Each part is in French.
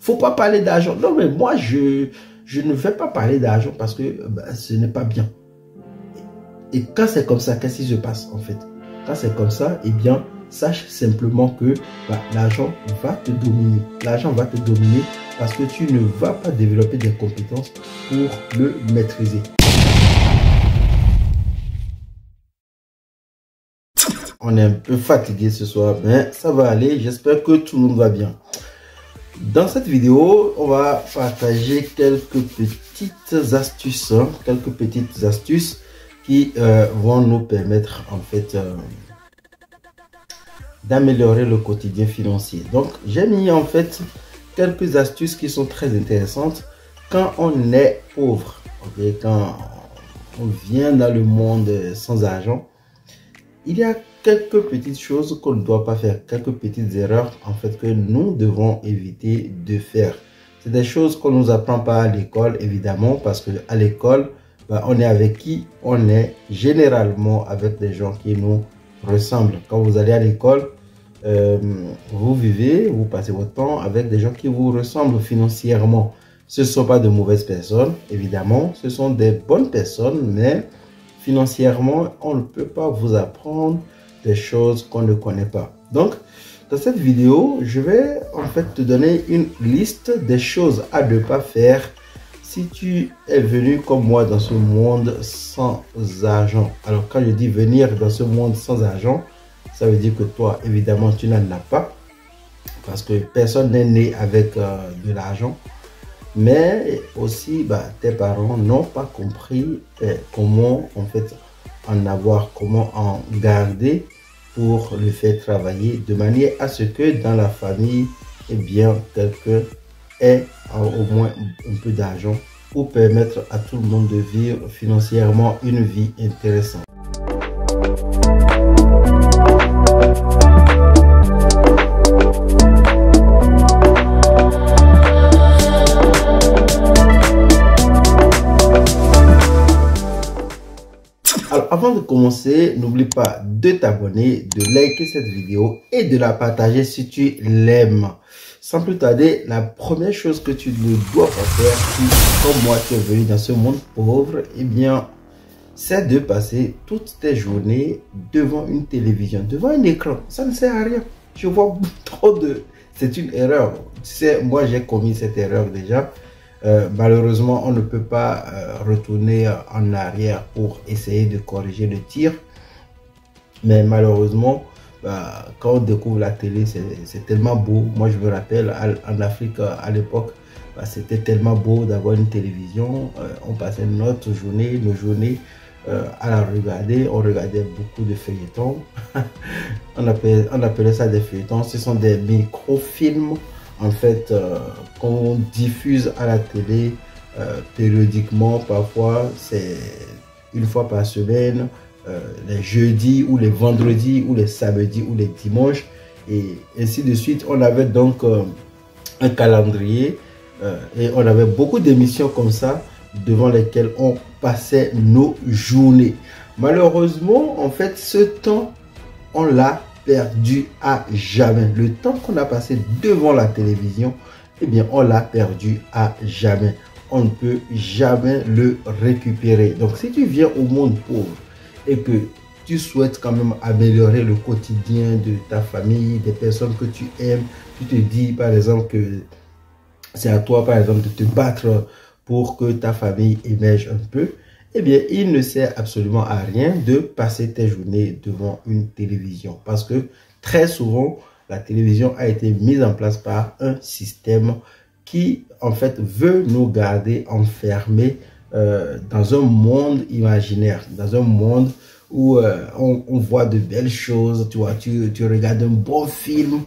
faut pas parler d'argent. Non, mais moi, je ne vais pas parler d'argent parce que ce n'est pas bien. Et quand c'est comme ça, qu'est-ce qui se passe en fait? Quand c'est comme ça, eh bien, sache simplement que l'argent va te dominer. L'argent va te dominer parce que tu ne vas pas développer des compétences pour le maîtriser. On est un peu fatigué ce soir, mais ça va aller. J'espère que tout le monde va bien. Dans cette vidéo, on va partager quelques petites astuces, qui vont nous permettre en fait d'améliorer le quotidien financier. Donc, j'ai mis en fait quelques astuces qui sont très intéressantes quand on est pauvre, okay? Quand on vient dans le monde sans argent. Il y a quelques petites choses qu'on ne doit pas faire, quelques petites erreurs en fait que nous devons éviter de faire. C'est des choses qu'on ne nous apprend pas à l'école évidemment, parce que à l'école, on est avec qui? On est généralement avec des gens qui nous ressemblent. Quand vous allez à l'école, vous passez votre temps avec des gens qui vous ressemblent financièrement. Ce ne sont pas de mauvaises personnes, évidemment, ce sont des bonnes personnes, mais financièrement, on ne peut pas vous apprendre des choses qu'on ne connaît pas. Donc, dans cette vidéo, je vais en fait te donner une liste des choses à ne pas faire si tu es venu comme moi dans ce monde sans argent. Alors, quand je dis venir dans ce monde sans argent, ça veut dire que toi, évidemment, tu n'en as pas. Parce que personne n'est né avec de l'argent. Mais aussi, tes parents n'ont pas compris comment en fait en avoir, comment en garder pour le faire travailler de manière à ce que dans la famille, eh bien, quelqu'un ait au moins un peu d'argent pour permettre à tout le monde de vivre financièrement une vie intéressante. Alors, avant de commencer, n'oublie pas de t'abonner, de liker cette vidéo et de la partager si tu l'aimes. Sans plus tarder, la première chose que tu ne dois pas faire si, comme moi, tu es venu dans ce monde pauvre, eh bien, c'est de passer toutes tes journées devant une télévision, devant un écran. Ça ne sert à rien. Je vois trop de... C'est une erreur. Tu sais, moi, j'ai commis cette erreur déjà. Malheureusement, on ne peut pas retourner en arrière pour essayer de corriger le tir. Mais malheureusement, quand on découvre la télé, c'est tellement beau. Moi, je me rappelle, en Afrique, à l'époque, c'était tellement beau d'avoir une télévision. On passait notre journée, nos journées à la regarder. On regardait beaucoup de feuilletons. on appelait ça des feuilletons. Ce sont des micro-films en fait qu'on diffuse à la télé périodiquement. Parfois c'est une fois par semaine, les jeudis ou les vendredis ou les samedis ou les dimanches et ainsi de suite. On avait donc un calendrier et on avait beaucoup d'émissions comme ça devant lesquelles on passait nos journées. Malheureusement, en fait, ce temps on l'a perdu à jamais. Le temps qu'on a passé devant la télévision, eh bien, on l'a perdu à jamais. On ne peut jamais le récupérer. Donc, si tu viens au monde pauvre et que tu souhaites quand même améliorer le quotidien de ta famille, des personnes que tu aimes, tu te dis, par exemple, que c'est à toi, par exemple, de te battre pour que ta famille émerge un peu, eh bien, il ne sert absolument à rien de passer tes journées devant une télévision. Parce que très souvent, la télévision a été mise en place par un système qui, en fait, veut nous garder enfermés dans un monde imaginaire, dans un monde où on voit de belles choses, tu vois, tu regardes un bon film,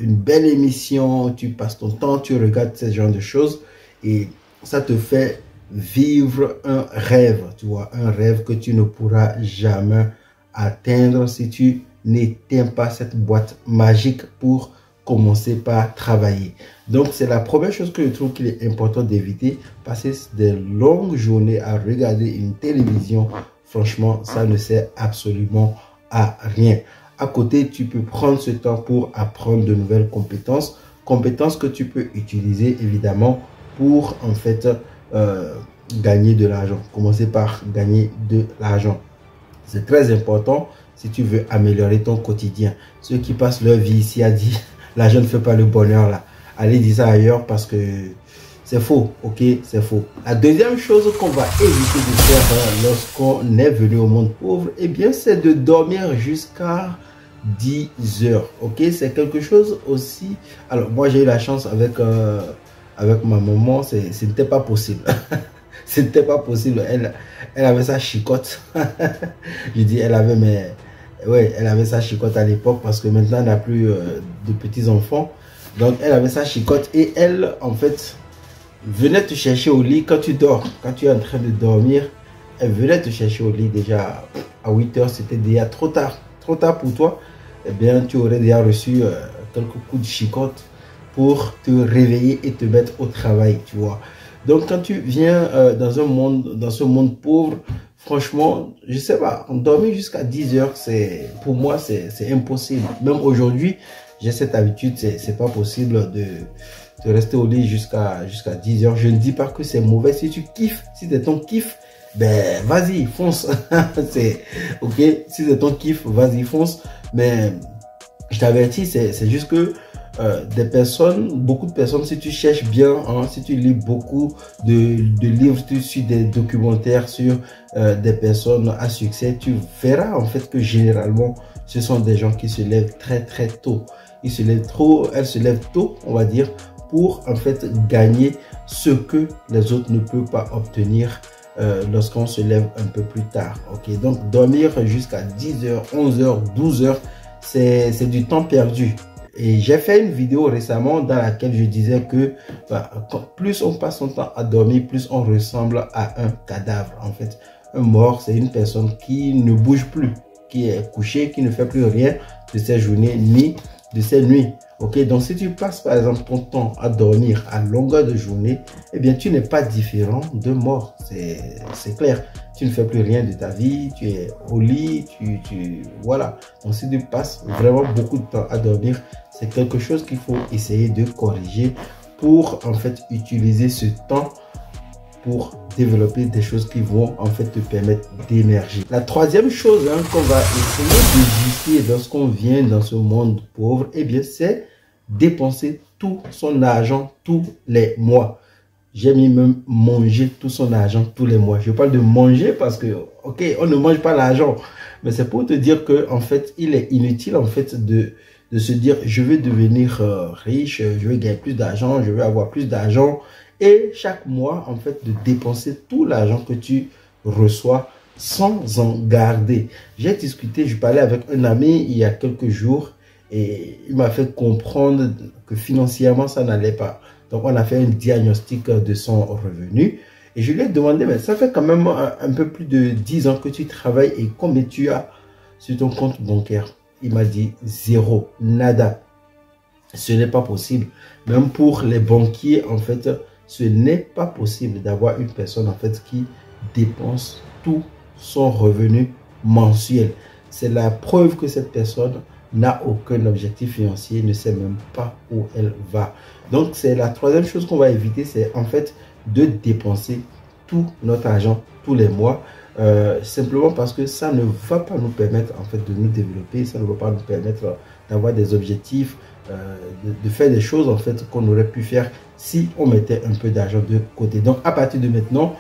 une belle émission, tu passes ton temps, tu regardes ce genre de choses et ça te fait vivre un rêve, tu vois, un rêve que tu ne pourras jamais atteindre si tu n'éteins pas cette boîte magique pour commencer par travailler. Donc, c'est la première chose que je trouve qu'il est important d'éviter. Passer des longues journées à regarder une télévision, franchement, ça ne sert absolument à rien. À côté, tu peux prendre ce temps pour apprendre de nouvelles compétences, compétences que tu peux utiliser évidemment pour en fait gagner de l'argent. Commencer par gagner de l'argent. C'est très important si tu veux améliorer ton quotidien. Ceux qui passent leur vie ici à dire l'argent ne fait pas le bonheur là. Allez dire ça ailleurs parce que c'est faux, ok? C'est faux. La deuxième chose qu'on va éviter de faire lorsqu'on est venu au monde pauvre, eh bien, c'est de dormir jusqu'à 10 heures, ok? C'est quelque chose aussi... Alors, moi, j'ai eu la chance avec ma maman, ce n'était pas possible. Ce n'était pas possible. Elle avait sa chicotte. Je dis, elle avait, mais... Ouais, elle avait sa chicotte à l'époque parce que maintenant, elle n'a plus de petits-enfants. Donc, elle avait sa chicotte et elle, en fait... venait te chercher au lit quand tu dors, quand tu es en train de dormir. Elle venait te chercher au lit déjà à 8 heures, c'était déjà trop tard pour toi. Eh bien, tu aurais déjà reçu quelques coups de chicotte pour te réveiller et te mettre au travail, tu vois. Donc, quand tu viens dans ce monde pauvre, franchement, je sais pas, dormir jusqu'à 10 heures, pour moi, c'est impossible. Même aujourd'hui, j'ai cette habitude, c'est pas possible de rester au lit jusqu'à 10 heures. Je ne dis pas que c'est mauvais. Si tu kiffes, si c'est ton kiff, ben vas-y, fonce. C'est ok. Si c'est ton kiff, vas-y, fonce. Mais je t'avertis, c'est juste que beaucoup de personnes, si tu cherches bien, hein, si tu lis beaucoup de livres, tu suis des documentaires sur des personnes à succès, tu verras en fait que généralement, ce sont des gens qui se lèvent très très tôt. Elles se lèvent tôt, on va dire, pour en fait gagner ce que les autres ne peuvent pas obtenir lorsqu'on se lève un peu plus tard. Ok, donc dormir jusqu'à 10 heures, 11 heures, 12 heures, c'est du temps perdu. Et j'ai fait une vidéo récemment dans laquelle je disais que plus on passe son temps à dormir, plus on ressemble à un cadavre. En fait, un mort, c'est une personne qui ne bouge plus, qui est couchée, qui ne fait plus rien de ses journées ni de ses nuits. Ok, donc si tu passes par exemple ton temps à dormir à longueur de journée, eh bien tu n'es pas différent de mort. C'est clair. Tu ne fais plus rien de ta vie, tu es au lit, voilà. Donc si tu passes vraiment beaucoup de temps à dormir, c'est quelque chose qu'il faut essayer de corriger pour en fait utiliser ce temps pour développer des choses qui vont en fait te permettre d'émerger. La troisième chose qu'on va essayer d'éviter lorsqu'on vient dans ce monde pauvre, eh bien c'est dépenser tout son argent tous les mois. J'ai mis même manger tout son argent tous les mois. Je parle de manger parce que, ok, on ne mange pas l'argent, mais c'est pour te dire que en fait, il est inutile en fait de se dire je vais devenir riche, je vais gagner plus d'argent, je vais avoir plus d'argent. Et chaque mois, en fait, de dépenser tout l'argent que tu reçois sans en garder. J'ai discuté, je parlais avec un ami il y a quelques jours et il m'a fait comprendre que financièrement, ça n'allait pas. Donc, on a fait un diagnostic de son revenu et je lui ai demandé, mais ça fait quand même un peu plus de 10 ans que tu travailles et combien tu as sur ton compte bancaire? Il m'a dit zéro, nada. Ce n'est pas possible. Même pour les banquiers, en fait, ce n'est pas possible d'avoir une personne en fait qui dépense tout son revenu mensuel. C'est la preuve que cette personne n'a aucun objectif financier, ne sait même pas où elle va. Donc c'est la troisième chose qu'on va éviter, c'est en fait de dépenser tout notre argent tous les mois. Simplement parce que ça ne va pas nous permettre en fait de nous développer, ça ne va pas nous permettre d'avoir des objectifs, de faire des choses en fait qu'on aurait pu faire si on mettait un peu d'argent de côté. Donc à partir de maintenant,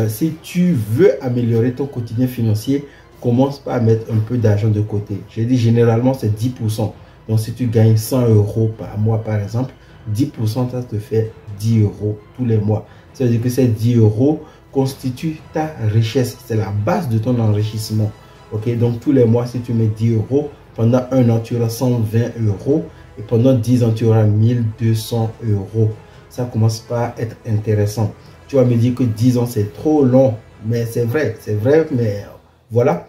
si tu veux améliorer ton quotidien financier, commence par mettre un peu d'argent de côté. J'ai dit généralement c'est 10%. Donc si tu gagnes 100 € par mois par exemple, 10% ça te fait 10 € tous les mois. Ça veut dire que ces 10 € constituent ta richesse. C'est la base de ton enrichissement. Ok, donc tous les mois si tu mets 10 €, pendant un an tu auras 120 € et pendant 10 ans tu auras 1200 €. Ça commence par être intéressant. Tu vas me dire que 10 ans c'est trop long, mais c'est vrai, mais voilà.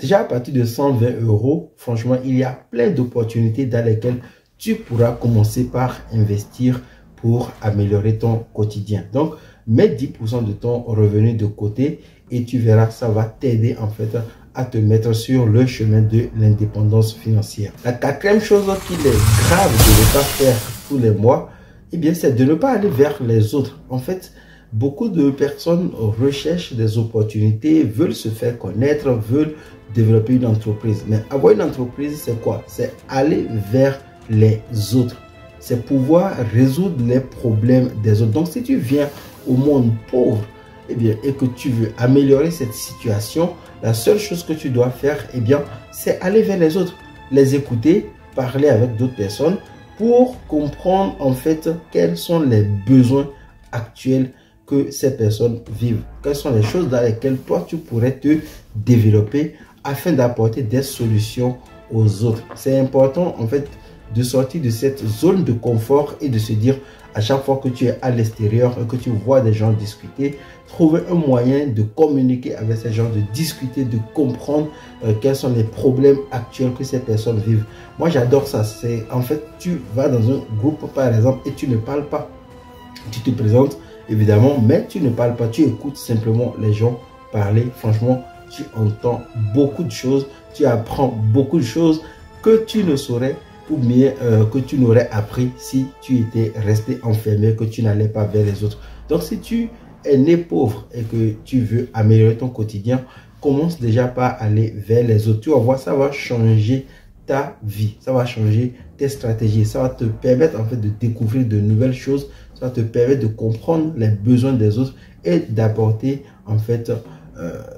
Déjà à partir de 120 €, franchement, il y a plein d'opportunités dans lesquelles tu pourras commencer par investir pour améliorer ton quotidien. Donc, mets 10% de ton revenu de côté et tu verras, ça va t'aider en fait à te mettre sur le chemin de l'indépendance financière. La quatrième chose qu'il est grave de ne pas faire tous les mois, eh bien, c'est de ne pas aller vers les autres. En fait, beaucoup de personnes recherchent des opportunités, veulent se faire connaître, veulent développer une entreprise. Mais avoir une entreprise, c'est quoi? C'est aller vers les autres. C'est pouvoir résoudre les problèmes des autres. Donc, si tu viens au monde pauvre, eh bien, et que tu veux améliorer cette situation, la seule chose que tu dois faire, eh bien, c'est aller vers les autres, les écouter, parler avec d'autres personnes pour comprendre en fait quels sont les besoins actuels que ces personnes vivent. Quelles sont les choses dans lesquelles toi tu pourrais te développer afin d'apporter des solutions aux autres. C'est important en fait de sortir de cette zone de confort et de se dire à chaque fois que tu es à l'extérieur et que tu vois des gens discuter, trouver un moyen de communiquer avec ces gens, de discuter, de comprendre quels sont les problèmes actuels que ces personnes vivent. Moi, j'adore ça. C'est en fait, tu vas dans un groupe, par exemple, et tu ne parles pas. Tu te présentes, évidemment, mais tu ne parles pas. Tu écoutes simplement les gens parler. Franchement, tu entends beaucoup de choses. Tu apprends beaucoup de choses que tu ne saurais ou bien que tu n'aurais appris si tu étais resté enfermé, que tu n'allais pas vers les autres. Donc, si tu es né pauvre et que tu veux améliorer ton quotidien, commence déjà par aller vers les autres. Tu vas voir, ça va changer ta vie, ça va changer tes stratégies, ça va te permettre en fait de découvrir de nouvelles choses, ça va te permettre de comprendre les besoins des autres et d'apporter en fait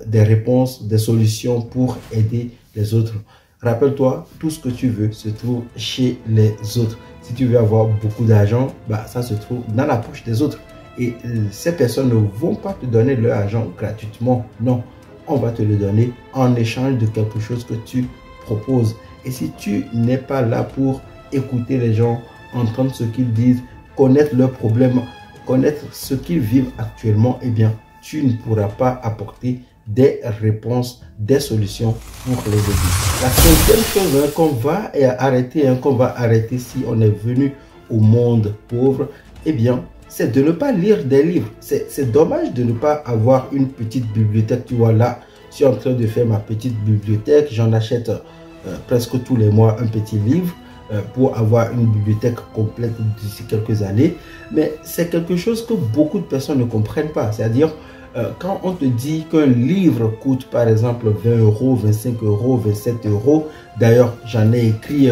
des réponses, des solutions pour aider les autres. Rappelle-toi, tout ce que tu veux se trouve chez les autres. Si tu veux avoir beaucoup d'argent, bah, ça se trouve dans la poche des autres. Et ces personnes ne vont pas te donner leur argent gratuitement. Non, on va te le donner en échange de quelque chose que tu proposes. Et si tu n'es pas là pour écouter les gens, entendre ce qu'ils disent, connaître leurs problèmes, connaître ce qu'ils vivent actuellement, eh bien, tu ne pourras pas apporter des réponses, des solutions pour les aider. La cinquième chose qu'on va arrêter si on est venu au monde pauvre, eh bien, c'est de ne pas lire des livres. C'est dommage de ne pas avoir une petite bibliothèque. Tu vois, là, je suis en train de faire ma petite bibliothèque. J'en achète presque tous les mois un petit livre pour avoir une bibliothèque complète d'ici quelques années. Mais c'est quelque chose que beaucoup de personnes ne comprennent pas. C'est-à-dire, quand on te dit qu'un livre coûte par exemple 20 euros, 25 euros, 27 euros, d'ailleurs j'en ai écrit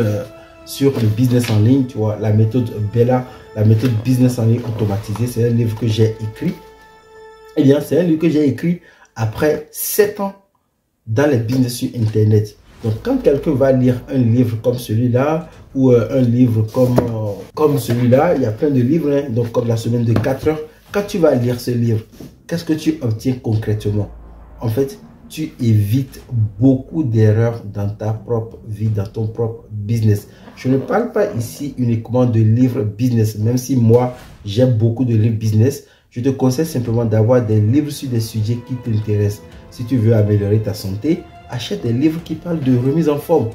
sur le business en ligne, tu vois, la méthode Bella, la méthode business en ligne automatisée, c'est un livre que j'ai écrit. Eh bien, c'est un livre que j'ai écrit après 7 ans dans les business sur Internet. Donc, quand quelqu'un va lire un livre comme celui-là, ou un livre comme celui-là, il y a plein de livres, hein, donc comme la semaine de 4 heures, quand tu vas lire ce livre, qu'est-ce que tu obtiens concrètement? En fait, tu évites beaucoup d'erreurs dans ta propre vie, dans ton propre business. Je ne parle pas ici uniquement de livres business, même si moi, j'aime beaucoup de livres business. Je te conseille simplement d'avoir des livres sur des sujets qui t'intéressent. Si tu veux améliorer ta santé, achète des livres qui parlent de remise en forme.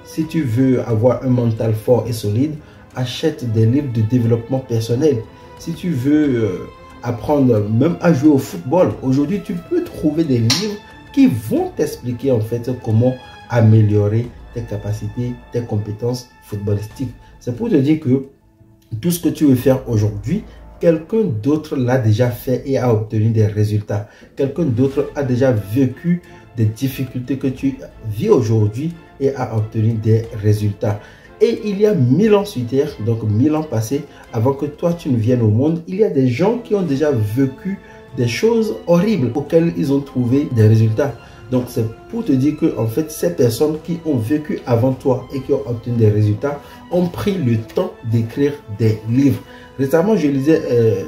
Si tu veux avoir un mental fort et solide, achète des livres de développement personnel. Si tu veux apprendre même à jouer au football, aujourd'hui tu peux trouver des livres qui vont t'expliquer en fait comment améliorer tes capacités, tes compétences footballistiques. C'est pour te dire que tout ce que tu veux faire aujourd'hui, quelqu'un d'autre l'a déjà fait et a obtenu des résultats. Quelqu'un d'autre a déjà vécu des difficultés que tu vis aujourd'hui et a obtenu des résultats. Et il y a 1000 ans sur Terre, donc 1000 ans passés, avant que toi tu ne viennes au monde, il y a des gens qui ont déjà vécu des choses horribles auxquelles ils ont trouvé des résultats. Donc c'est pour te dire que en fait ces personnes qui ont vécu avant toi et qui ont obtenu des résultats ont pris le temps d'écrire des livres. Récemment je lisais,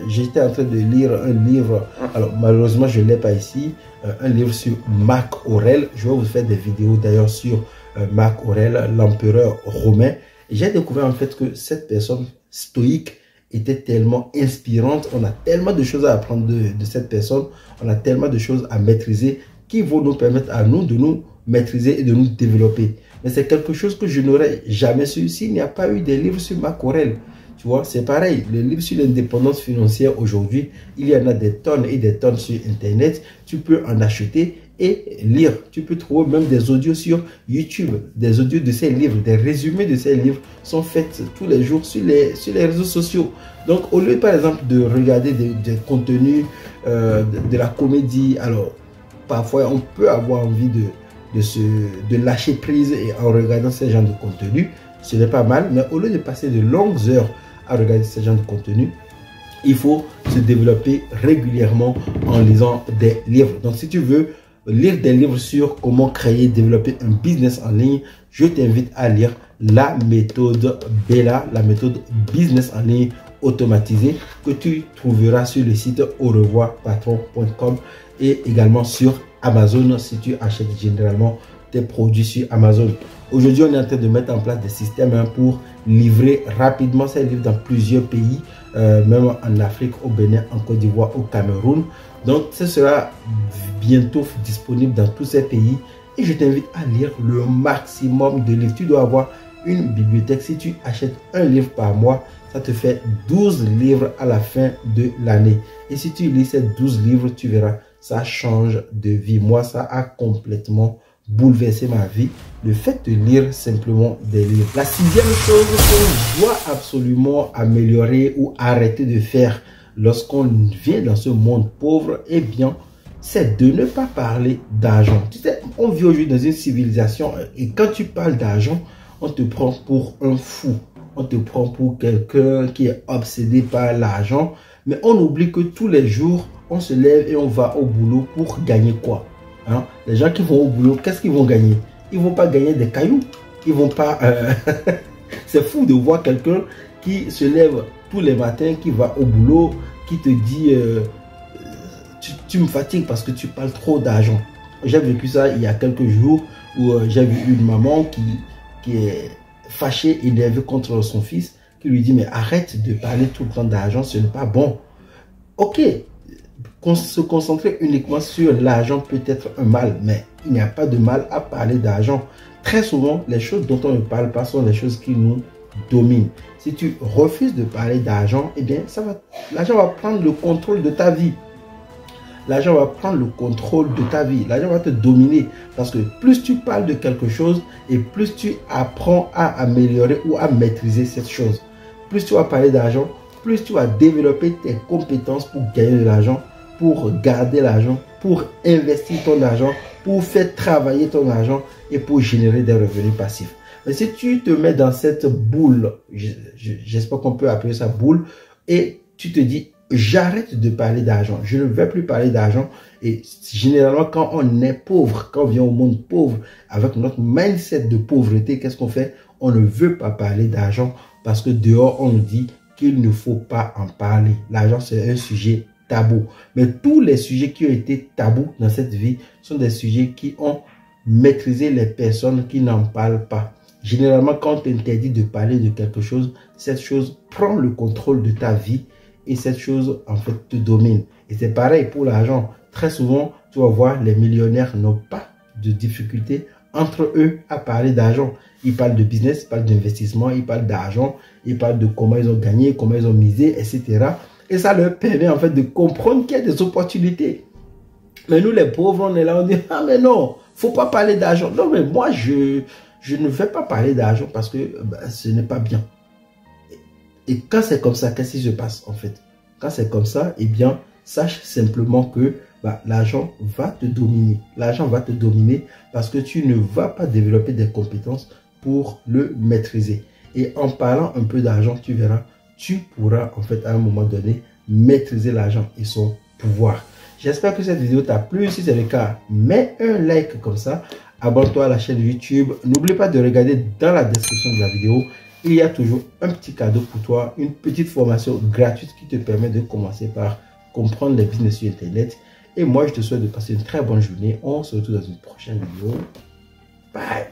j'étais en train de lire un livre, alors malheureusement je ne l'ai pas ici, un livre sur Marc Aurèle. Je vais vous faire des vidéos d'ailleurs sur Marc Aurèle, l'empereur romain. J'ai découvert en fait que cette personne stoïque était tellement inspirante. On a tellement de choses à apprendre de cette personne. On a tellement de choses à maîtriser qui vont nous permettre à nous de nous maîtriser et de nous développer. Mais c'est quelque chose que je n'aurais jamais su s'il n'y a pas eu des livres sur Marc Aurèle. Tu vois, c'est pareil. Les livres sur l'indépendance financière aujourd'hui, il y en a des tonnes et des tonnes sur Internet. Tu peux en acheter et lire. Tu peux trouver même des audios sur YouTube, des audios de ces livres, des résumés de ces livres sont faits tous les jours sur les réseaux sociaux. Donc, au lieu, par exemple, de regarder des contenus, de la comédie, alors, parfois, on peut avoir envie de lâcher prise et en regardant ce genre de contenu. Ce n'est pas mal, mais au lieu de passer de longues heures à regarder ce genre de contenu, il faut se développer régulièrement en lisant des livres. Donc, si tu veux lire des livres sur comment créer, développer un business en ligne, je t'invite à lire la méthode Bella, la méthode business en ligne automatisée que tu trouveras sur le site aurevoirpatron.com et également sur Amazon si tu achètes généralement tes produits sur Amazon. Aujourd'hui, on est en train de mettre en place des systèmes pour livrer rapidement ces livres dans plusieurs pays, même en Afrique, au Bénin, en Côte d'Ivoire, au Cameroun. Donc, ce sera bientôt disponible dans tous ces pays et je t'invite à lire le maximum de livres. Tu dois avoir une bibliothèque. Si tu achètes un livre par mois, ça te fait 12 livres à la fin de l'année. Et si tu lis ces 12 livres, tu verras, ça change de vie. Moi, ça a complètement bouleversé ma vie, le fait de lire simplement des livres. La sixième chose qu'on doit absolument améliorer ou arrêter de faire lorsqu'on vient dans ce monde pauvre, eh bien, c'est de ne pas parler d'argent. Tu sais, on vit aujourd'hui dans une civilisation et quand tu parles d'argent, on te prend pour un fou. On te prend pour quelqu'un qui est obsédé par l'argent. Mais on oublie que tous les jours, on se lève et on va au boulot pour gagner quoi? Hein? Les gens qui vont au boulot, qu'est-ce qu'ils vont gagner? Ils ne vont pas gagner des cailloux. Ils vont pas... C'est fou de voir quelqu'un qui se lève tous les matins, qui va au boulot, qui te dit tu me fatigues parce que tu parles trop d'argent. J'ai vécu ça il y a quelques jours où j'ai vu une maman qui est fâchée, énervée contre son fils, qui lui dit mais arrête de parler tout le temps d'argent, ce n'est pas bon. Ok, se concentrer uniquement sur l'argent peut être un mal, mais il n'y a pas de mal à parler d'argent. Très souvent, les choses dont on ne parle pas sont les choses qui nous dominent. Si tu refuses de parler d'argent, eh bien, l'argent va prendre le contrôle de ta vie. L'argent va prendre le contrôle de ta vie. L'argent va te dominer. Parce que plus tu parles de quelque chose et plus tu apprends à améliorer ou à maîtriser cette chose. Plus tu vas parler d'argent, plus tu vas développer tes compétences pour gagner de l'argent, pour garder l'argent, pour investir ton argent, pour faire travailler ton argent et pour générer des revenus passifs. Mais si tu te mets dans cette boule, j'espère qu'on peut appeler ça boule, et tu te dis, j'arrête de parler d'argent, je ne vais plus parler d'argent. Et généralement, quand on est pauvre, quand on vient au monde pauvre, avec notre mindset de pauvreté, qu'est-ce qu'on fait? On ne veut pas parler d'argent parce que dehors, on nous dit qu'il ne faut pas en parler. L'argent, c'est un sujet tabou. Mais tous les sujets qui ont été tabous dans cette vie sont des sujets qui ont maîtrisé les personnes qui n'en parlent pas. Généralement, quand on t'interdit de parler de quelque chose, cette chose prend le contrôle de ta vie et cette chose, en fait, te domine. Et c'est pareil pour l'argent. Très souvent, tu vas voir, les millionnaires n'ont pas de difficulté entre eux à parler d'argent. Ils parlent de business, ils parlent d'investissement, ils parlent d'argent, ils parlent de comment ils ont gagné, comment ils ont misé, etc. Et ça leur permet, en fait, de comprendre qu'il y a des opportunités. Mais nous, les pauvres, on est là, on dit, ah, mais non, faut pas parler d'argent. Non, mais moi, je ne vais pas parler d'argent parce que ce n'est pas bien. Et quand c'est comme ça, qu'est-ce qui se passe en fait? Quand c'est comme ça, eh bien, sache simplement que l'argent va te dominer. L'argent va te dominer parce que tu ne vas pas développer des compétences pour le maîtriser. Et en parlant un peu d'argent, tu verras, tu pourras en fait à un moment donné maîtriser l'argent et son pouvoir. J'espère que cette vidéo t'a plu. Si c'est le cas, mets un like comme ça. Abonne-toi à la chaîne YouTube. N'oublie pas de regarder dans la description de la vidéo. Il y a toujours un petit cadeau pour toi, une petite formation gratuite qui te permet de commencer par comprendre les business sur Internet. Et moi, je te souhaite de passer une très bonne journée. On se retrouve dans une prochaine vidéo. Bye!